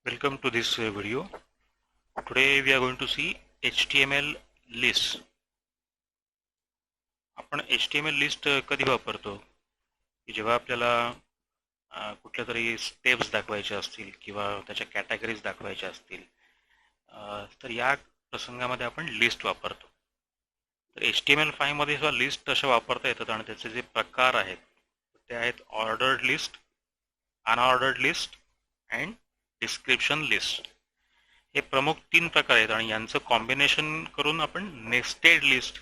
Welcome to this video. Today we are going to see HTML list. आपण HTML list कधी वापरतो की जेव्हा आपल्याला कुठल्या तरी स्टेप्स दाखवायच्या असतील किंवा त्याच्या कॅटेगरीज दाखवायच्या असतील तर या प्रसंगामध्ये आपण लिस्ट वापरतो. तर HTML5 मध्ये सुद्धा लिस्ट अशा वापरता येतात आणि त्याचे जे प्रकार आहेत ते आहेत ordered list, unordered list and description list. हे प्रमुख 3 प्रकार आहेत आणि यांचं कॉम्बिनेशन करून आपण नेस्टेड लिस्ट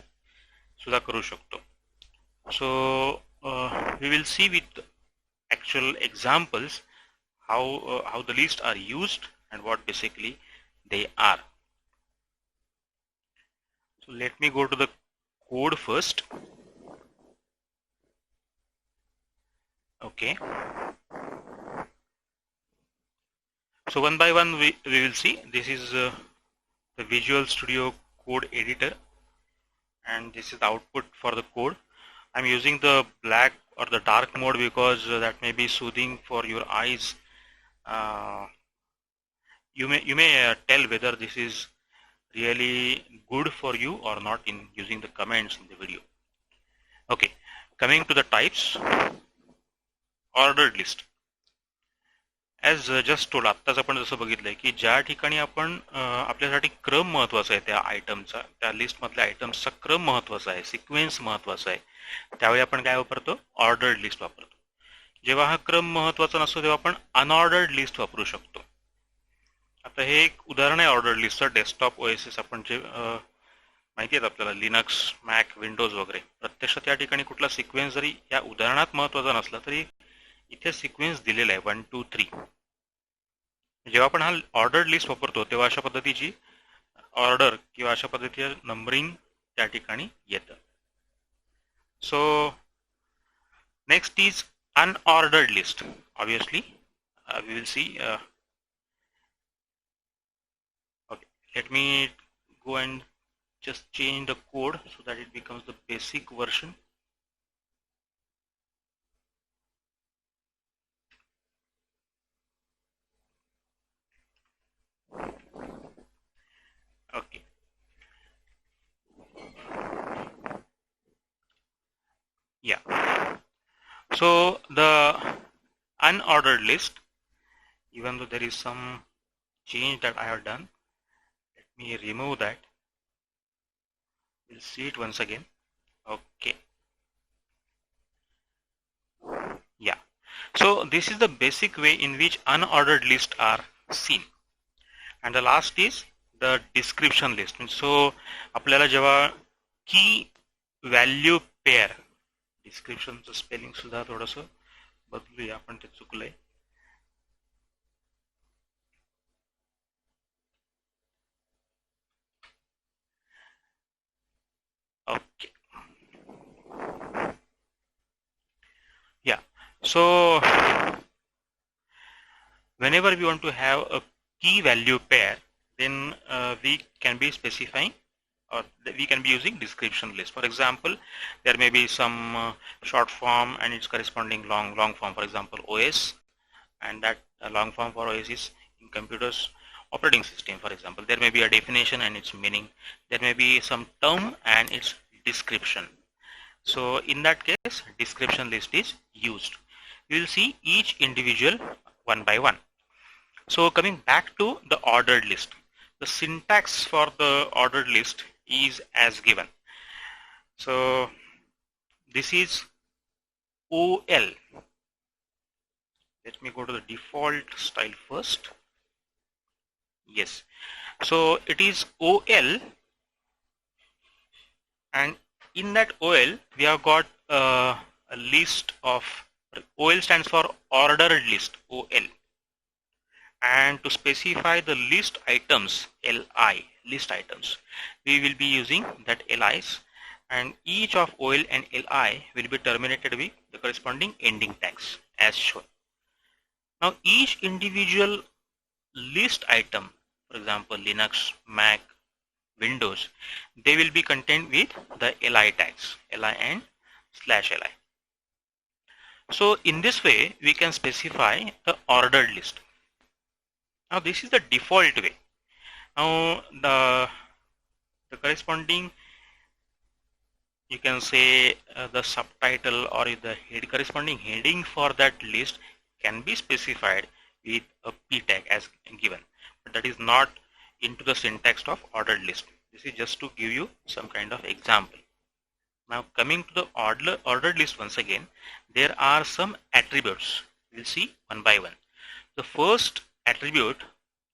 सुद्धा करू शकतो. सो we will see with actual examples how the lists are used and what basically they are. So let me go to the code first. Okay. So one by one we will see. This is the Visual Studio Code editor and this is the output for the code. I'm using the black or the dark mode because that may be soothing for your eyes. You may tell whether this is really good for you or not in using the comments in the video. Okay, coming to the types, ordered list. As just told आत्ताच आपण जसं बघितलंय की ज्या ठिकाणी आपण आपल्यासाठी क्रम महत्वाचा आहे त्या आयटमचा, त्या लिस्टमधल्या आयटम्सचा क्रम महत्वाचा आहे, सिक्वेन्स महत्वाचा आहे, त्यावेळी आपण काय वापरतो? ऑर्डर्ड लिस्ट वापरतो. जेव्हा हा क्रम महत्वाचा नसतो तेव्हा आपण अनऑर्डर्ड लिस्ट वापरू शकतो. आता हे एक उदाहरण आहे ऑर्डर्ड लिस्टचं. डेस्कटॉप OSS आपण जे माहिती आहेत आपल्याला, लिनक्स, मॅक, विंडोज वगैरे, प्रत्यक्षात या ठिकाणी कुठला सिक्वेन्स जरी या उदाहरणात महत्वाचा नसला तरी इथे सिक्वेन्स दिलेला आहे 1 2 3. जेव्हा आपण हा ऑर्डर्ड लिस्ट वापरतो तेव्हा अशा पद्धतीची ऑर्डर किंवा अशा पद्धतीचे नंबरिंग त्या ठिकाणी येतं. So next is unordered list. Obviously we will see. Okay, let me go and just change the code so that it becomes the basic version. Okay. Yeah. So the unordered list, even though there is some change that I have done, let me remove that. We'll see it once again. Okay. Yeah. So this is the basic way in which unordered lists are seen. And the last is the description list. So आपल्याला जेव्हा की value pair, डिस्क्रिप्शनचं spelling सुद्धा थोडंसं बदलूया, आपण ते चुकलंय. Okay. Yeah. So whenever we want to have a key value pair, then we can be specifying or we can be using description list. For example, there may be some short form and its corresponding long form. For example, OS, and that long form for OS is in computers operating system. For example, there may be a definition and its meaning. There may be some term and its description. So in that case, description list is used. We will see each individual one by one. So coming back to the ordered list, the syntax for the ordered list is as given. So this is OL. Let me go to the default style first. Yes. So it is OL, and in that OL we have got a list of, OL stands for ordered list, OL. And to specify the list items, LI, list items, we will be using that LIs, and each of OL and LI will be terminated with the corresponding ending tags as shown. Now each individual list item, for example Linux, Mac, Windows, they will be contained with the LI tags, LI and /LI. So in this way we can specify the ordered list. Now this is the default way. Now the corresponding, you can say the subtitle or the corresponding heading for that list can be specified with a p tag as given, but that is not into the syntax of ordered list. This is just to give you some kind of example. Now coming to the ordered list, once again there are some attributes. We'll see one by one. The first attribute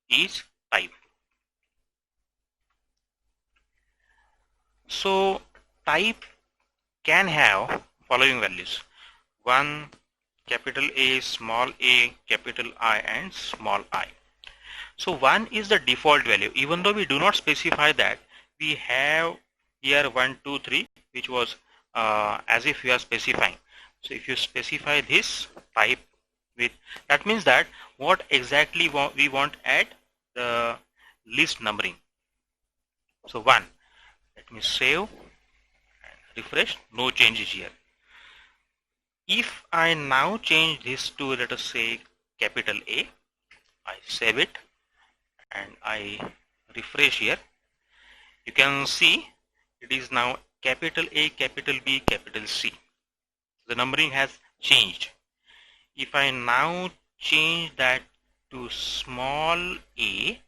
is type. So type can have following values: 1, capital A, small a, capital I, and small I. So 1 is the default value. Even though we do not specify that, we have here 1, 2, 3, which was as if we are specifying. So if you specify this type with, that means that what exactly we want at the list numbering. So 1. Let me save and refresh. No changes here. If I now change this to, let us say, capital A, I save it and I refresh here, you can see it is now capital A, capital B, capital C. The numbering has changed. If I now change that to small a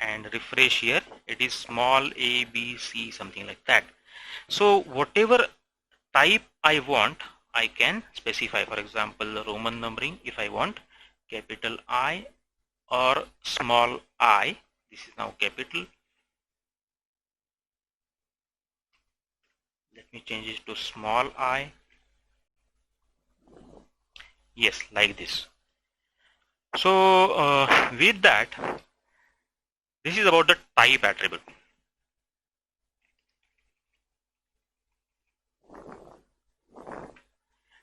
and refresh here, it is small a, b, c, something like that. So whatever type I want, I can specify. For example, Roman numbering, if I want capital I or small I, this is now capital. Let me change it to small I. Yes, like this. So with that, this is about the type attribute.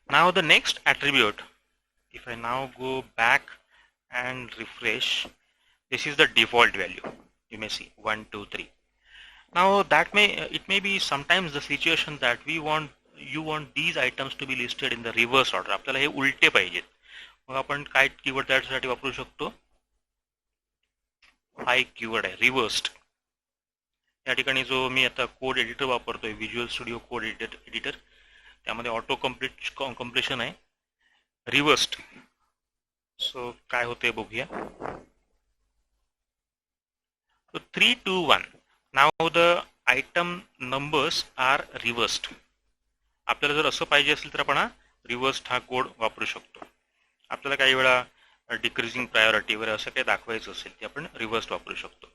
Now the next attribute, if I now go back and refresh, this is the default value. You may see 1, 2, 3. Now that it may be sometimes the situation that you want these items to be listed in the reverse order. आपल्याला हे उलटे पाहिजेत. मग आपण काय keyword त्यासाठी वापरू शकतो? हा एक कीवर्ड आहे रिव्हर्स्ड. या ठिकाणी जो मी आता कोड एडिटर वापरतोय, व्हिज्युअल स्टुडिओ कोड एडिटर, त्यामध्ये ऑटो कम्प्लीशन आहे, रिव्हर्स्ड. सो काय होते बघूया. So 3, 2, 1. Now the item numbers are reversed. आपल्याला जर असं पाहिजे असेल तर आपण रिव्हर्स्ड हा कोड वापरू शकतो. आपल्याला काही वेळा डिक्रीजिंग प्रायोरिटी वगैरे असं काही दाखवायचं असेल ते आपण रिव्हर्स्ड वापरू शकतो.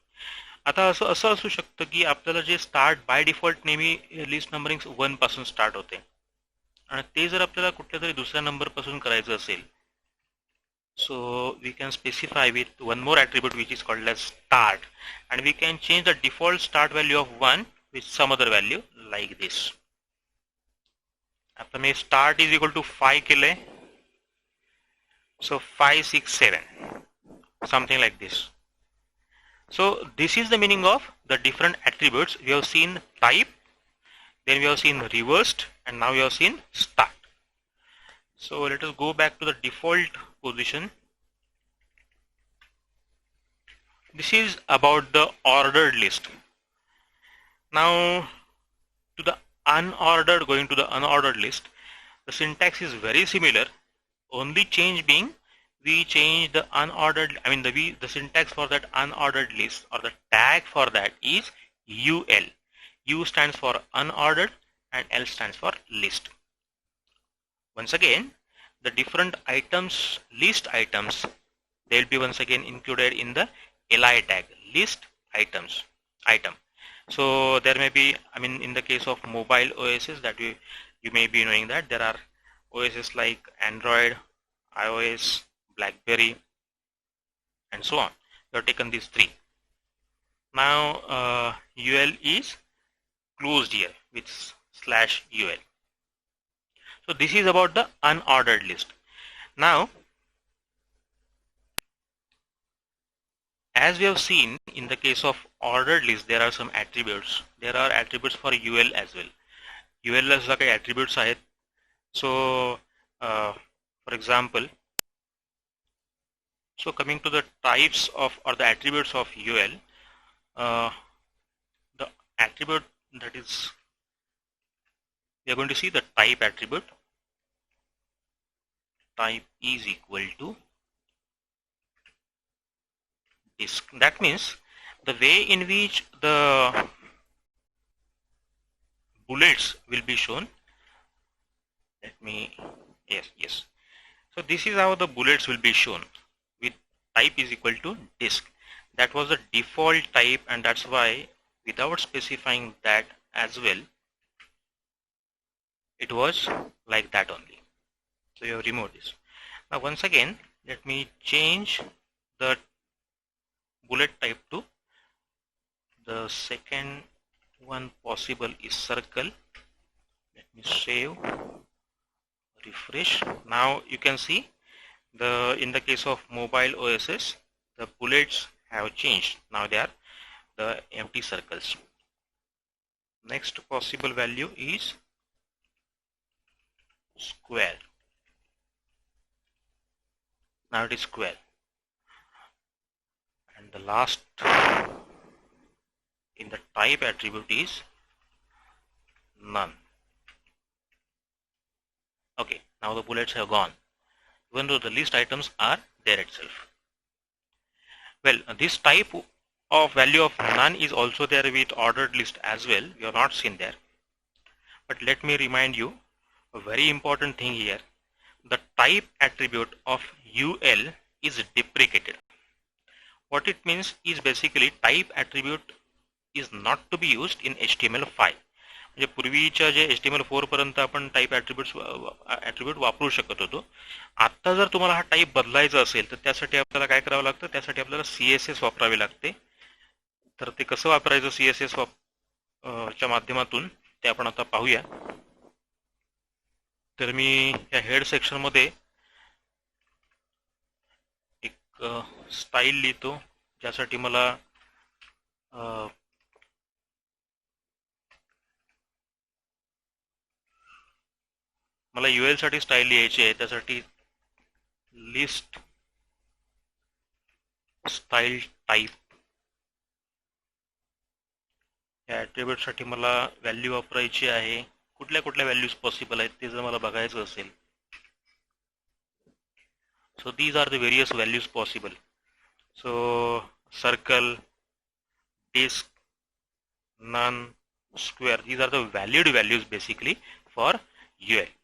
आता असं असू शकतं की आपल्याला जे स्टार्ट बाय डिफॉल्ट नेहमी लिस्ट नंबरिंग 1 पासून स्टार्ट होते आणि ते जर आपल्याला कुठल्या तरी दुसऱ्या नंबर पासून करायचं असेल, so we can specify with one more attribute which is called as start, and we can change the default start value of 1 with some other value like this. आता मी start is equal to 5 केले, so 5, 6, 7, something like this. So this is the meaning of the different attributes. We have seen type, then we have seen reversed, and now we have seen start. So let us go back to the default position. This is about the ordered list. Now to the unordered, going to the unordered list, the syntax is very similar. Only change being we change the unordered, the syntax for that unordered list, or the tag for that is UL. U stands for unordered and L stands for list. Once again, the different items, list items, they will be once again included in the li tag, list items, item. So there may be, in the case of mobile OSs, that you may be knowing that there are OSs like Android, iOS, BlackBerry, and so on. We have taken these three. Now UL is closed here with /UL. So this is about the unordered list. Now, as we have seen in the case of ordered list, there are some attributes. There are attributes for UL as well. UL ला सुद्धा काही attributes आहेत. So, for example, So coming to the types of or the attributes of UL, the attribute that is, we are going to see the type attribute. Type is equal to disk. That means the way in which the bullets will be shown. Let me, yes. So this is how the bullets will be shown with type is equal to disk. That was the default type, and that's why without specifying that as well, it was like that only. So you have removed this. Now once again, let me change the bullet type to the second one possible is circle. Let me save, refresh. Now you can see in the case of mobile OSs, the bullets have changed. Now they are the empty circles. Next possible value is square. Now it is square. And the last in the type attribute is none. Okay, now the bullets have gone, even though the list items are there itself. Well, this type of value of none is also there with ordered list as well. You have not seen there. But let me remind you a very important thing here. The type attribute of UL is deprecated. What it means is basically type attribute is not to be used in HTML5. म्हणजे पूर्वीच्या जे HTML4 पर्यंत आपण type attribute वापरू शकत होतो. आता जर तुम्हाला हा टाईप बदलायचा असेल तर त्यासाठी आपल्याला काय करावं लागतं, त्यासाठी आपल्याला CSS वापरावे लागते. तर ते कसं वापरायचं CSS च्या माध्यमातून ते आपण आता पाहूया. तर मी या हेड सेक्शन मध्ये एक स्टाईल लिहितो, ज्यासाठी मला UL साठी स्टाईल लिहायची आहे. त्यासाठी लिस्ट स्टाईल टाईप या ॲट्रिब्यूट साठी मला व्हॅल्यू वापरायची आहे. कुठल्या व्हॅल्यूज पॉसिबल आहेत ते जर मला बघायचं असेल, so these are the various values possible. So circle, disk, none, square, these are the valid values basically for UL.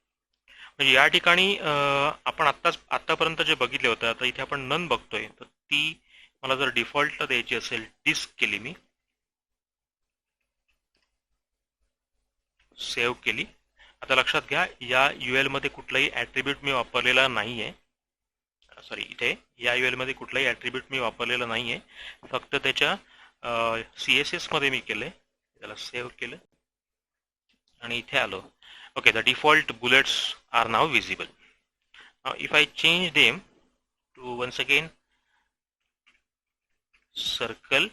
म्हणजे या ठिकाणी आपण आतापर्यंत जे बघितले होते, आता इथे आपण नन बघतोय, तर ती मला जर डिफॉल्ट द्यायची असेल, डिस्क केली, मी सेव्ह केली. आता लक्षात घ्या, या UL मध्ये कुठलाही ॲट्रिब्यूट मी वापरलेला नाहीये. सॉरी, इथे या UL मध्ये कुठलाही ॲट्रिब्यूट मी वापरलेला नाहीये, फक्त त्याच्या CSS मध्ये मी केले. त्याला सेव्ह केलं आणि इथे आलो. Okay, the default bullets are now visible. Now if I change them to once again circle,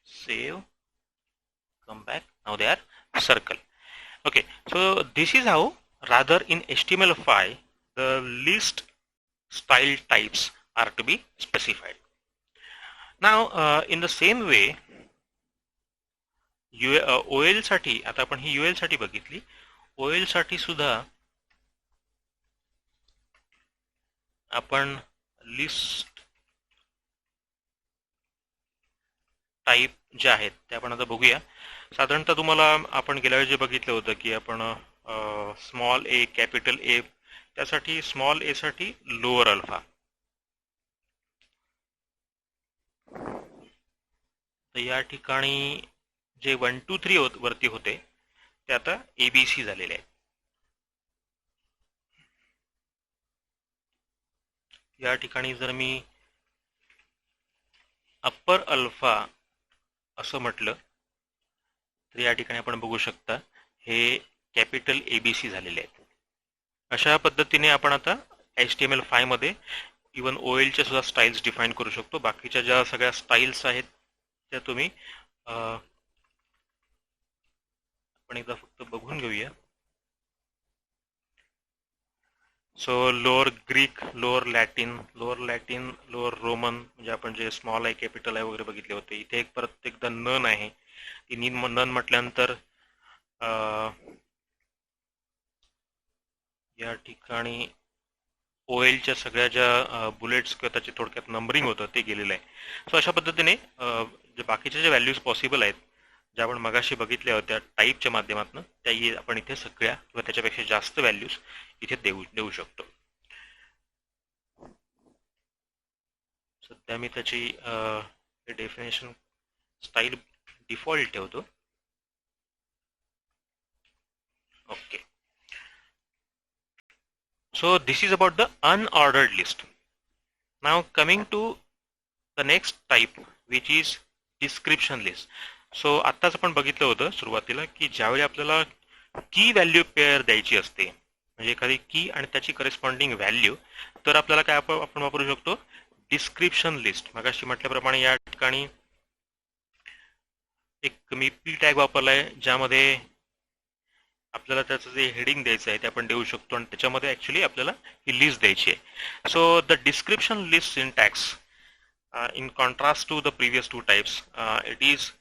save, come back, now they are circle. Okay, so this is how rather in HTML5 the list style types are to be specified. Now in the same way OL साठी, आता आपण ही UL साठी बघितली, OL साठी सुद्धा आपण list type जे आहेत ते आपण आता बघूया. साधारणतः तुम्हाला आपण गेल्या वेळी जे बघितलं होतं की आपण स्मॉल ए, कॅपिटल ए, त्यासाठी स्मॉल ए साठी लोअर अल्फा, तर या ठिकाणी जे 1 2 3 वरती होते ते आता ABC झालेले आहे. या ठिकाणी जर मी अप्पर अल्फा असं म्हटलं तर या ठिकाणी आपण बघू शकता हे कॅपिटल ABC झालेले आहेत. अशा पद्धतीने आपण आता HTML5 मध्ये इवन OL च्या सुद्धा स्टाईल्स डिफाईन करू शकतो. बाकीच्या ज्या सगळ्या स्टाईल्स आहेत त्या तुम्ही आपण एकदा फक्त बघून घेऊया. सो lower Greek, lower Latin, lower Roman, म्हणजे आपण जे स्मॉल आहे, कॅपिटल आहे वगैरे बघितले होते. इथे एक परत एकदा नन आहे. ती नन म्हटल्यानंतर या ठिकाणी ओएलच्या सगळ्या ज्या बुलेट्स किंवा त्याचे थोडक्यात नंबरिंग होतं ते गेलेलं आहे. सो अशा पद्धतीने जे बाकीच्या ज्या व्हॅल्यूज पॉसिबल आहेत, ज्या आपण मगाशी बघितल्या होत्या टाईपच्या माध्यमातून, त्या आपण इथे सगळ्या किंवा त्याच्यापेक्षा जास्त व्हॅल्यूज इथे देऊ शकतो. सध्या मी त्याची डेफिनेशन स्टाईल डिफॉल्ट ठेवतो. Okay. So this is about the unordered list. Now coming to the next type, which is description list. So आत्ताच आपण बघितलं होतं सुरुवातीला की ज्यावेळी आपल्याला की व्हॅल्यू पेअर द्यायची असते, म्हणजे एखादी की आणि त्याची करस्पॉन्डिंग व्हॅल्यू, तर आपल्याला काय आपण वापरू शकतो, डिस्क्रिप्शन लिस्ट. मगाशी म्हटल्याप्रमाणे या ठिकाणी एक मी पी टॅग वापरलाय, ज्यामध्ये आपल्याला त्याचं जे हेडिंग द्यायचं आहे ते आपण देऊ शकतो आणि त्याच्यामध्ये ॲक्च्युली आपल्याला ही लिस्ट द्यायची आहे. So the description list syntax in contrast to the previous two types, it is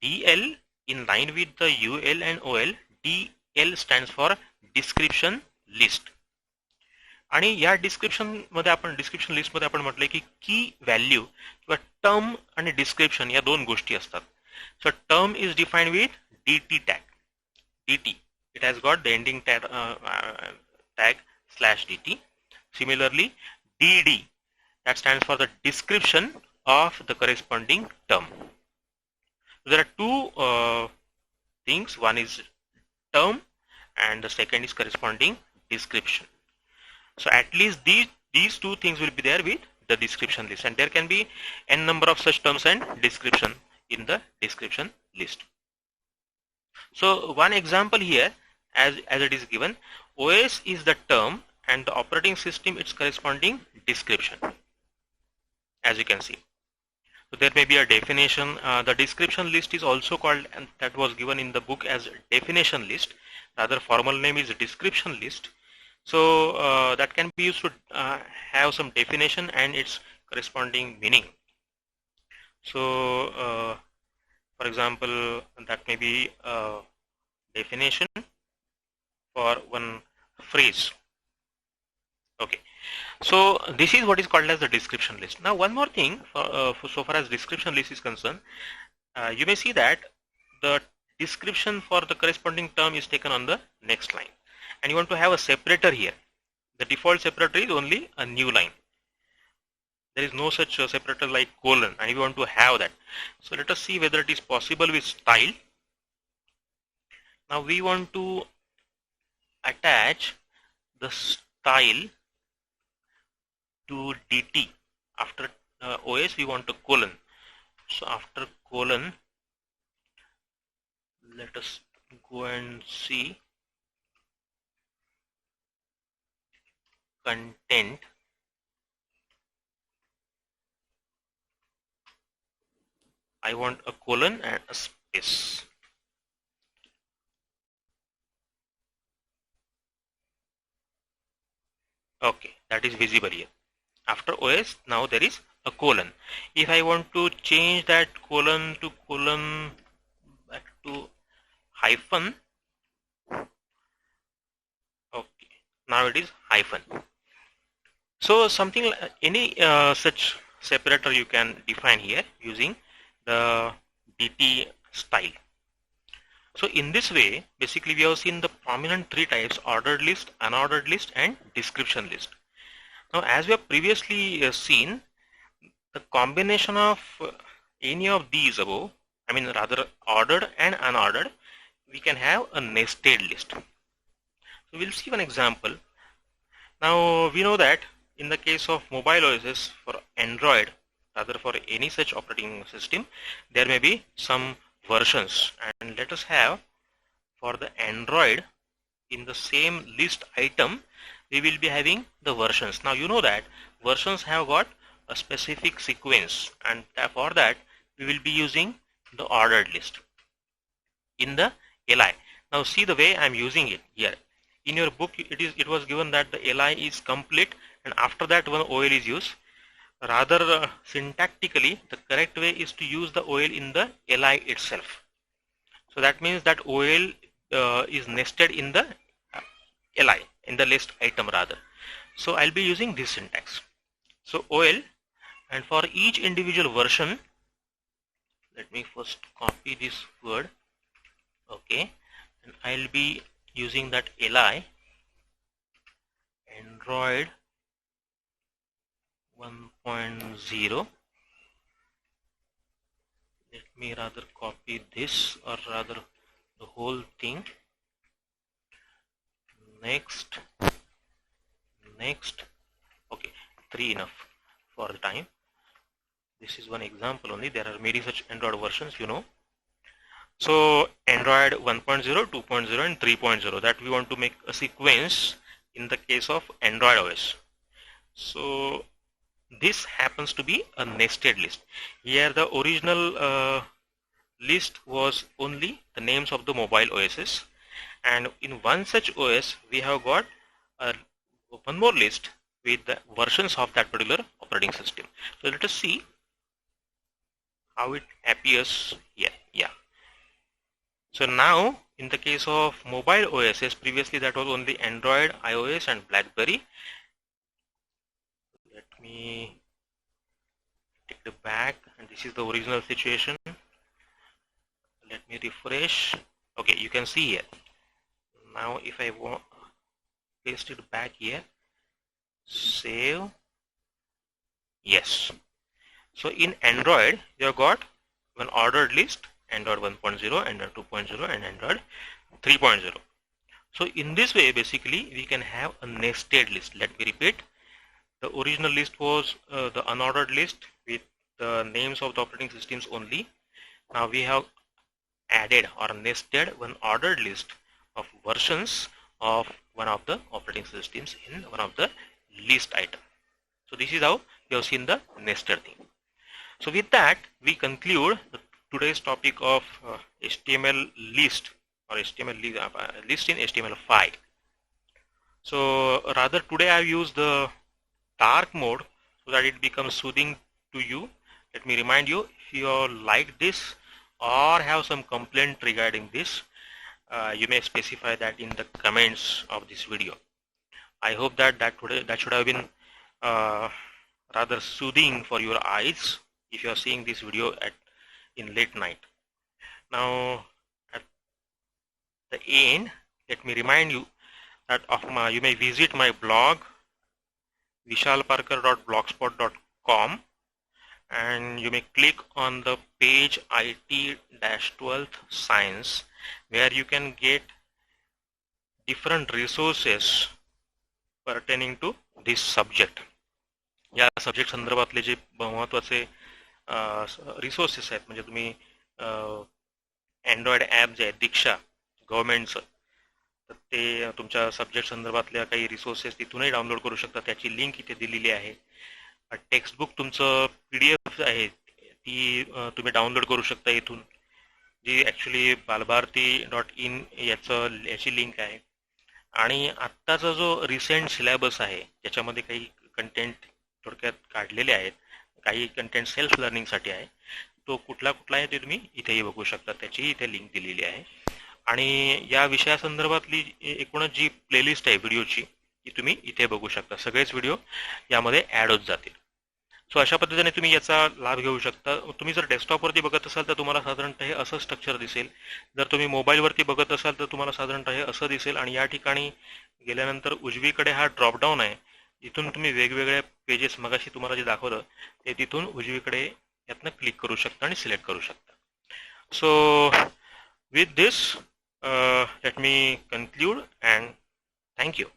DL in line with the UL and OL. DL stands for description list. आणि या डिस्क्रिप्शन लिस्ट मध्ये आपण म्हटलंय की की व्हॅल्यू किंवा टर्म आणि description या दोन गोष्टी असतात. So term is defined with DT tag. DT, it has got the ending tag /DT. Similarly, DD, that stands for the description of the corresponding term. So there are two things. One is term and the second is corresponding description. So at least these two things will be there with the description list, and there can be n number of such terms and description in the description list. So one example here, as it is given, OS is the term and the operating system its corresponding description, as you can see. So there may be a definition. The description list is also called, and that was given in the book as definition list. Rather, formal name is description list. So that can be used to have some definition and its corresponding meaning. So for example, that may be a definition for one phrase. Okay. So this is what is called as the description list. Now one more thing, so far as description list is concerned, you may see that the description for the corresponding term is taken on the next line, and you want to have a separator here. The default separator is only a new line. There is no such separator like colon, and we want to have that. So let us see whether it is possible with style. Now we want to attach the style to DT. After OS we want a colon. So after colon, let us go and see content. I want a colon and a space. Okay, that is visible here. After OS, now there is a colon. If I want to change that colon to colon back to hyphen, okay, now it is hyphen. So something like any such separator you can define here using the DT style. So in this way, basically we have seen the prominent three types: ordered list, unordered list, and description list. Now as we have previously seen, the combination of any of these above, I mean rather ordered and unordered, we can have a nested list. So we'll see one example. Now we know that in the case of mobile OS for Android, rather for any such operating system, there may be some versions, and let us have for the Android in the same list item we will be having the versions. Now you know that versions have got a specific sequence, and for that we will be using the ordered list in the LI. Now see the way I am using it here. in your book it was given that the li is complete and after that one ol is used. Rather syntactically the correct way is to use the ol in the li itself. So that means that ol is nested in the li, in the list item rather. So I'll be using this syntax. So ol, and for each individual version, let me first copy this word, okay, and I'll be using that li Android 1.0. Let me rather copy this, or rather the whole thing. Next, okay, 3 enough for the time. This is one example only. There are many such Android versions, you know. So Android 1.0, 2.0 and 3.0, that we want to make a sequence in the case of Android OS. So this happens to be a nested list. Here the original list was only the names of the mobile OSs, and in one such OS we have got one more list with the versions of that particular operating system. So let us see how it appears here. Yeah. So now in the case of mobile OSs, previously that was only Android, iOS and BlackBerry. Let me take it back, and this is the original situation. Let me refresh. Okay, you can see here. Now if I want paste it back here, save. Yes. So in Android you have got one ordered list, Android 1.0, Android 2.0 and Android 3.0. So in this way basically we can have a nested list. Let me repeat. The original list was the unordered list with the names of the operating systems only. Now we have added or nested one ordered list of versions of one of the operating systems in one of the list item. So this is how we have seen the nested thing. So with that we conclude today's topic of HTML list, or HTML list in HTML5. So rather today I have used the dark mode so that it becomes soothing to you. Let me remind you, if you like this or have some complaint regarding this, you may specify that in the comments of this video. I hope that should have been rather soothing for your eyes if you are seeing this video in late night. Now at the end, let me remind you that you may visit my blog vishalparkar.blogspot.com, and you may click on the page IT-12th Science, where you can get different resources pertaining to this subject. या subject संदर्भातले जे महत्त्वाचे resources आहेत, म्हणजे तुम्ही Android app जे आहे दीक्षा गव्हर्नमेंटचं, तर ते तुमच्या सब्जेक्ट संदर्भातल्या काही रिसोर्सेस तिथूनही डाउनलोड करू शकता. त्याची लिंक इथे दिलेली आहे. टेक्स्टबुक तुमचं PDF आहे ती तुम्ही डाउनलोड करू शकता इथून, जी ॲक्च्युली balbharati.in याची लिंक आहे. आणि आत्ताचा जो रिसेंट सिलेबस आहे त्याच्यामध्ये काही कंटेंट थोडक्यात काढलेले आहेत, काही कंटेंट सेल्फ लर्निंगसाठी आहे. तो कुठला आहे ते तुम्ही इथेही बघू शकता, त्याची इथे लिंक दिलेली आहे. आणि या विषयासंदर्भातली एकूणच जी प्लेलिस्ट आहे व्हिडिओची ती तुम्ही इथे बघू शकता. सगळेच व्हिडिओ यामध्ये ॲड होत जातील. सो अशा पद्धतीने तुम्ही याचा लाभ घेऊ शकता. तुम्ही जर डेस्कटॉपवरती बघत असाल तर तुम्हाला साधारणतः हे असं स्ट्रक्चर दिसेल. जर तुम्ही मोबाईलवरती बघत असाल तर तुम्हाला साधारणतः हे असं दिसेल. आणि या ठिकाणी गेल्यानंतर उजवीकडे हा ड्रॉपडाऊन आहे, इथून तुम्ही वेगवेगळ्या पेजेस मगाशी तुम्हाला जे दाखवलं ते तिथून उजवीकडे यातनं क्लिक करू शकता आणि सिलेक्ट करू शकता. So with this let me conclude and thank you.